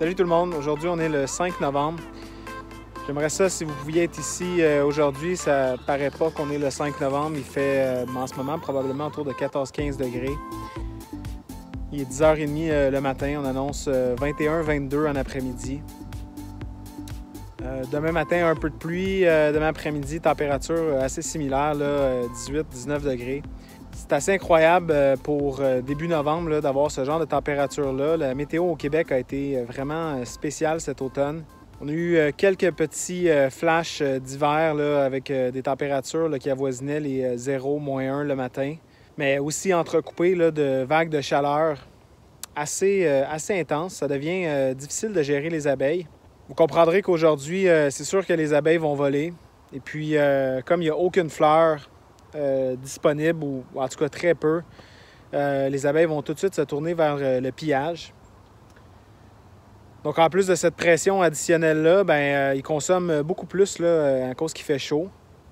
Salut tout le monde, aujourd'hui on est le 5 novembre. J'aimerais ça si vous pouviez être ici aujourd'hui, ça paraît pas qu'on est le 5 novembre. Il fait en ce moment probablement autour de 14-15 degrés. Il est 10h30 le matin, on annonce 21-22 en après-midi. Demain matin, un peu de pluie. Demain après-midi, température assez similaire, 18-19 degrés. C'est assez incroyable pour début novembre là, d'avoir ce genre de température-là. La météo au Québec a été vraiment spéciale cet automne. On a eu quelques petits flashs d'hiver là, avec des températures là, qui avoisinaient les 0, -1 le matin, mais aussi entrecoupées là, de vagues de chaleur assez intenses. Ça devient difficile de gérer les abeilles. Vous comprendrez qu'aujourd'hui, c'est sûr que les abeilles vont voler. Et puis, comme il n'y a aucune fleur disponible, ou en tout cas très peu, les abeilles vont tout de suite se tourner vers le pillage. Donc, en plus de cette pression additionnelle-là, ils consomment beaucoup plus là, à cause qu'il fait chaud.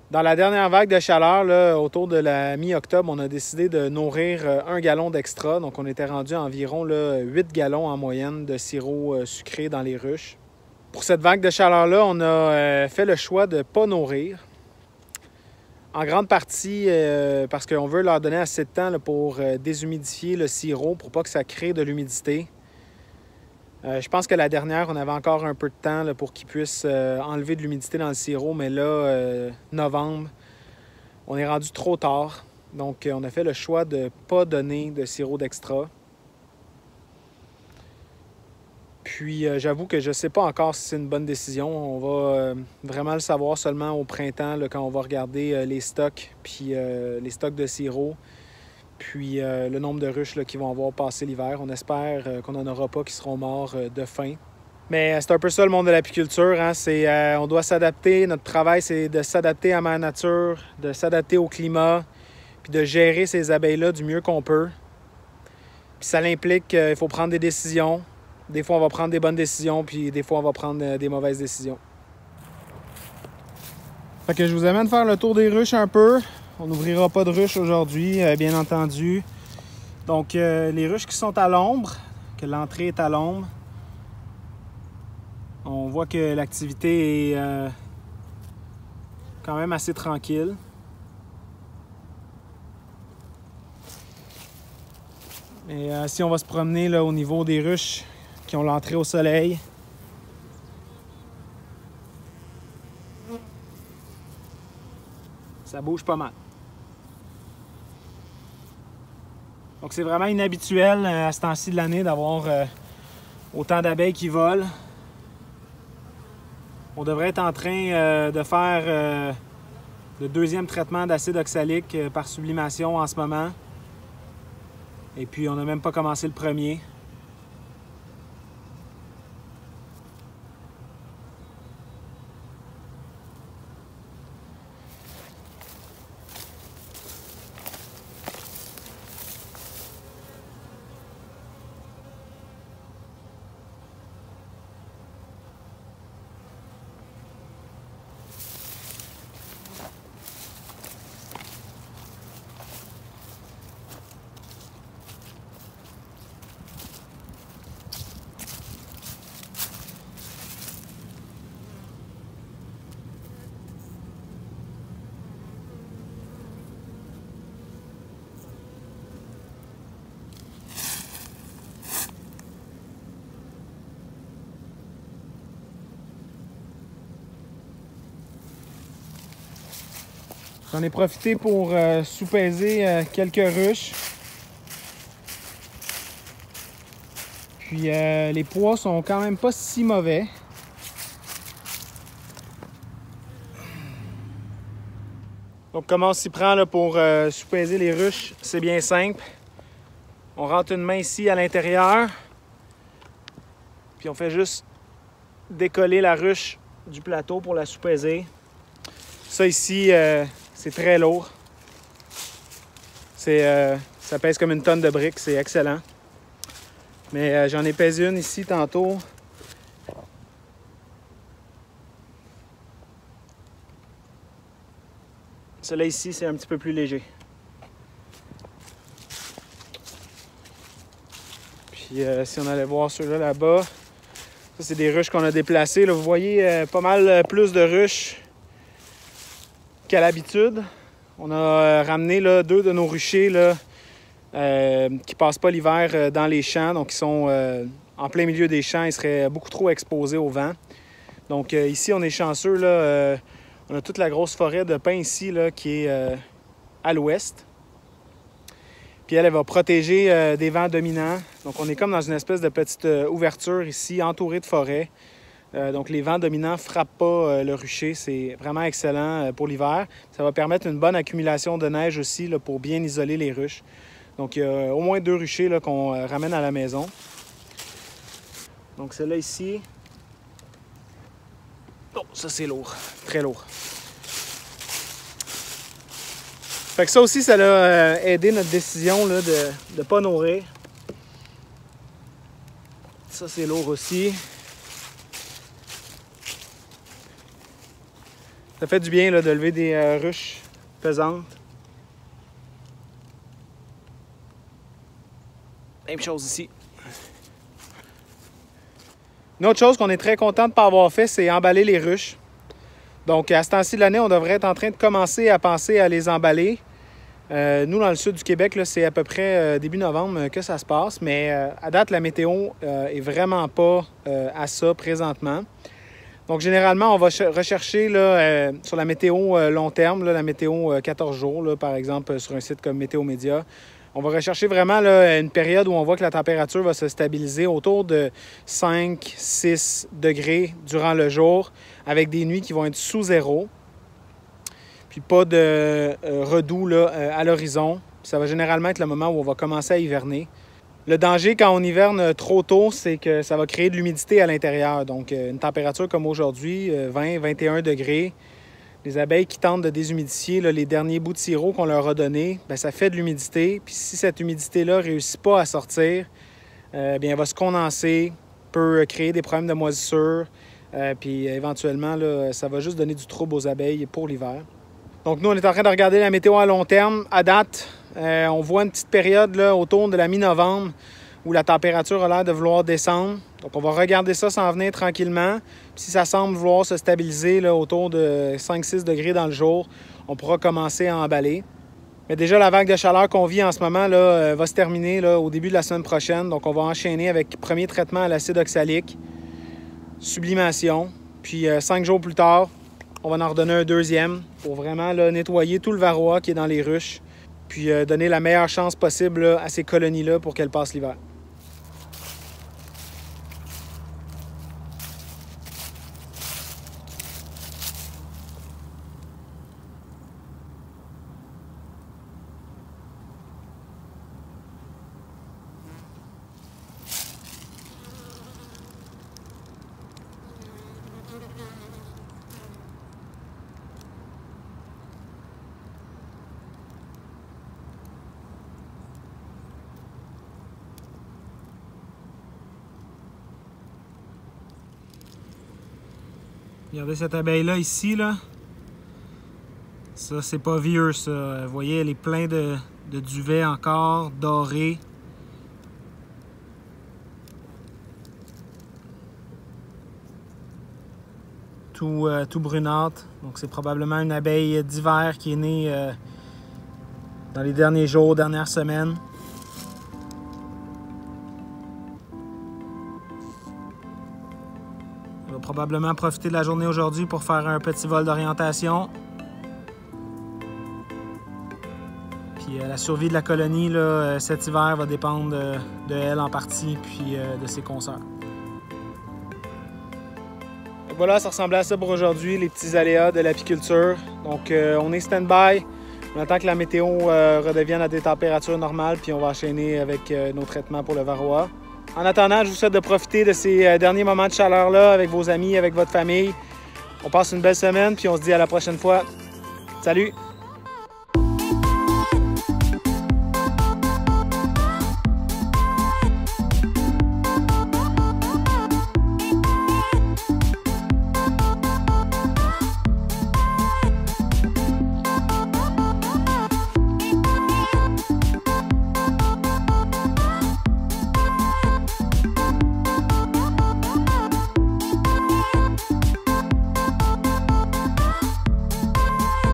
Dans la dernière vague de chaleur, là, autour de la mi-octobre, on a décidé de nourrir 1 gallon d'extra. Donc, on était rendu à environ là, 8 gallons en moyenne de sirop sucré dans les ruches. Pour cette vague de chaleur-là, on a fait le choix de ne pas nourrir. En grande partie parce qu'on veut leur donner assez de temps là, pour déshumidifier le sirop pour pas que ça crée de l'humidité. Je pense que la dernière, on avait encore un peu de temps là, pour qu'ils puissent enlever de l'humidité dans le sirop, mais là, novembre, on est rendu trop tard. Donc, on a fait le choix de ne pas donner de sirop d'extra. Puis, j'avoue que je ne sais pas encore si c'est une bonne décision. On va vraiment le savoir seulement au printemps, là, quand on va regarder les stocks, puis les stocks de sirop, puis le nombre de ruches là, qui vont avoir passé l'hiver. On espère qu'on n'en aura pas qui seront morts de faim. Mais c'est un peu ça le monde de l'apiculture. Hein? On doit s'adapter. Notre travail, c'est de s'adapter à Mère Nature, de s'adapter au climat, puis de gérer ces abeilles-là du mieux qu'on peut. Puis ça implique qu'il faut prendre des décisions. Des fois, on va prendre des bonnes décisions, puis des fois, on va prendre des mauvaises décisions. Fait que je vous amène faire le tour des ruches un peu. On n'ouvrira pas de ruches aujourd'hui, bien entendu. Donc, les ruches qui sont à l'ombre, que l'entrée est à l'ombre, on voit que l'activité est quand même assez tranquille. Et si on va se promener là, au niveau des ruches qui ont l'entrée au soleil, ça bouge pas mal. Donc c'est vraiment inhabituel à ce temps-ci de l'année d'avoir autant d'abeilles qui volent. On devrait être en train de faire le 2e traitement d'acide oxalique par sublimation en ce moment. Et puis on n'a même pas commencé le premier. J'en ai profité pour soupaiser quelques ruches. Puis les pois sont quand même pas si mauvais. Donc comment on s'y prend là, pour soupaiser les ruches? C'est bien simple. On rentre une main ici à l'intérieur. Puis on fait juste décoller la ruche du plateau pour la soupaiser. Ça ici, c'est très lourd. Ça pèse comme une tonne de briques, c'est excellent. Mais j'en ai pesé une ici tantôt. Celle-là ici, c'est un petit peu plus léger. Puis si on allait voir ceux-là là-bas, Ça, c'est des ruches qu'on a déplacées. Là, vous voyez pas mal plus de ruches qu'à l'habitude. On a ramené là, 2 de nos ruchers là, qui ne passent pas l'hiver dans les champs. Donc, ils sont en plein milieu des champs. Ils seraient beaucoup trop exposés au vent. Donc, ici, on est chanceux. Là, on a toute la grosse forêt de pins ici là, qui est à l'ouest. Puis elle va protéger des vents dominants. Donc, on est comme dans une espèce de petite ouverture ici, entourée de forêt. Donc, les vents dominants ne frappent pas le rucher. C'est vraiment excellent pour l'hiver. Ça va permettre une bonne accumulation de neige aussi là, pour bien isoler les ruches. Donc, il y a au moins 2 ruchers qu'on ramène à la maison. Donc, celle-là ici. Oh, ça, c'est lourd. Très lourd. Fait que ça aussi, ça a aidé notre décision là, de ne pas nourrir. Ça, c'est lourd aussi. Ça fait du bien là, de lever des ruches pesantes. Même chose ici. Une autre chose qu'on est très content de ne pas avoir fait, c'est emballer les ruches. Donc, à ce temps-ci de l'année, on devrait être en train de commencer à penser à les emballer. Nous, dans le sud du Québec, c'est à peu près début novembre que ça se passe. Mais à date, la météo est vraiment pas à ça présentement. Donc, généralement, on va rechercher là, sur la météo long terme, là, la météo 14 jours, là, par exemple, sur un site comme Météo Média. On va rechercher vraiment là, une période où on voit que la température va se stabiliser autour de 5-6 degrés durant le jour, avec des nuits qui vont être sous zéro. Puis pas de redoux là, à l'horizon. Ça va généralement être le moment où on va commencer à hiverner. Le danger quand on hiverne trop tôt, c'est que ça va créer de l'humidité à l'intérieur. Donc, une température comme aujourd'hui, 20-21 degrés. Les abeilles qui tentent de déshumidifier là, les derniers bouts de sirop qu'on leur a donnés, bien, ça fait de l'humidité. Puis si cette humidité-là ne réussit pas à sortir, bien, elle va se condenser, peut créer des problèmes de moisissure. Puis éventuellement, là, ça va juste donner du trouble aux abeilles pour l'hiver. Donc, nous, on est en train de regarder la météo à long terme. À date, on voit une petite période là, autour de la mi-novembre où la température a l'air de vouloir descendre. Donc, on va regarder ça s'en venir tranquillement. Puis, si ça semble vouloir se stabiliser là, autour de 5-6 degrés dans le jour, on pourra commencer à emballer. Mais déjà, la vague de chaleur qu'on vit en ce moment là, va se terminer là, au début de la semaine prochaine. Donc, on va enchaîner avec premier traitement à l'acide oxalique, sublimation. Puis, 5 jours plus tard, on va en redonner un deuxième pour vraiment là, nettoyer tout le varroa qui est dans les ruches, puis donner la meilleure chance possible là, à ces colonies-là pour qu'elles passent l'hiver. Regardez cette abeille-là ici, là. Ça, c'est pas vieux, ça. Vous voyez, elle est pleine de duvet encore, doré. Tout brunâtre. Donc, c'est probablement une abeille d'hiver qui est née dans les derniers jours, dernières semaines. On va probablement profiter de la journée aujourd'hui pour faire un petit vol d'orientation. Puis la survie de la colonie là, cet hiver va dépendre de elle en partie, puis de ses consoeurs. Voilà, ça ressemblait à ça pour aujourd'hui, les petits aléas de l'apiculture. Donc on est stand-by. On attend que la météo redevienne à des températures normales, puis on va enchaîner avec nos traitements pour le varroa. En attendant, je vous souhaite de profiter de ces derniers moments de chaleur-là avec vos amis, avec votre famille. On passe une belle semaine, puis on se dit à la prochaine fois. Salut!